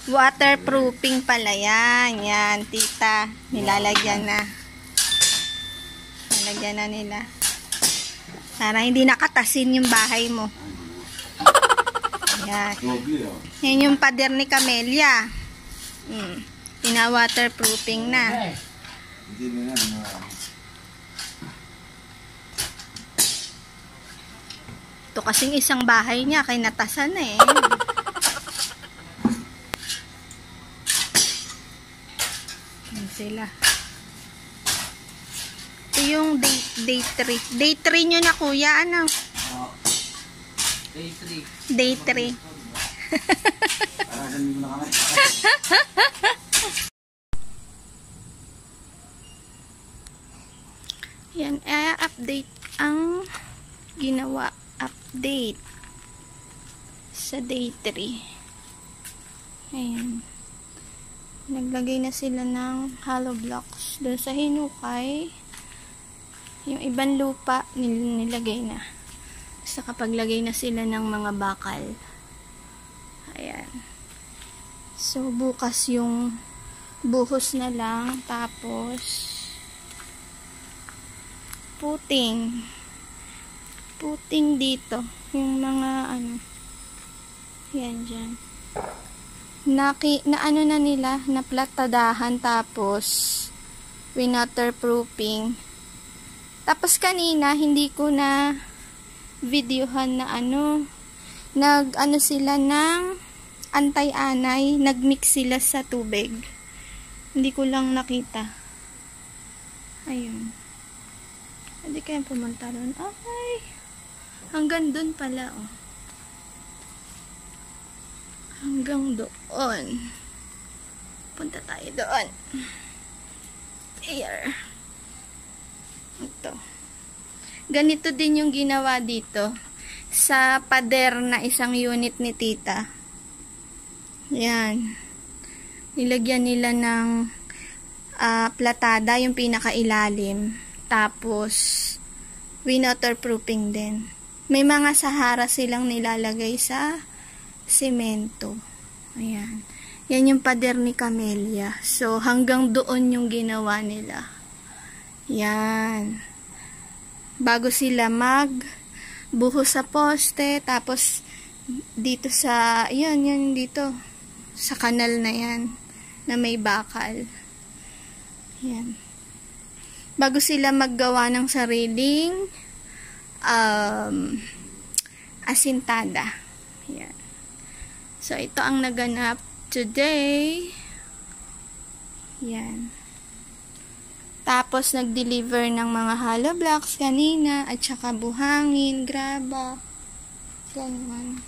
Waterproofing pala yan. Yan, tita. Nilalagyan na. Nilalagyan na nila. Para hindi nakatasin yung bahay mo. Yan. Yan yung pader ni Camellia. Pina-waterproofing na. Ito kasing isang bahay niya kay natasan na eh. Yan sila. Ito yung day 3. Day 3 nyo na kuya, ano? Day 3. Day 3. Yan, update ang ginawa. Update sa day 3. Ayan. Naglagay na sila ng hollow blocks doon sa hinukay. Yung ibang lupa nilagay na. Sa kapaglagay na sila ng mga bakal. Ayan. So bukas yung buhos na lang, tapos puting dito yung mga ano yan dyan na ano na nila, na platadahan, tapos waterproofing. Tapos kanina hindi ko na videohan na nag sila ng antay-anay, nagmix sila sa tubig, hindi ko lang nakita. Ayun, hindi kayang pumunta doon. Ay, hanggang doon pala, oh. Hanggang doon. Punta tayo doon. Here. Ito. Ganito din yung ginawa dito sa pader na isang unit ni tita. Yan. Nilagyan nila ng platada, yung pinakailalim. Tapos waterproofing din. May mga sahara silang nilalagay sa semento. Ayan. Yan yung pader ni Camellia. So, hanggang doon yung ginawa nila. Yan. Bago sila magbuhos sa poste, tapos dito sa, yan dito, sa kanal na yan, na may bakal. Yan. Bago sila maggawa ng sariling asintada. Yan. So, ito ang naganap today. Yan. Tapos, nag-deliver ng mga hollow blocks kanina, at saka buhangin, graba. Ganyan.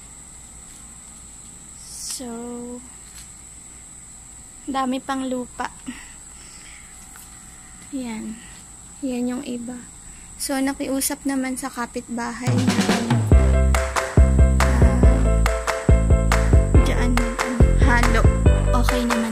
So, dami pang lupa. Yan. Yan yung iba. So, nakiusap naman sa kapitbahay na halo. Okay naman.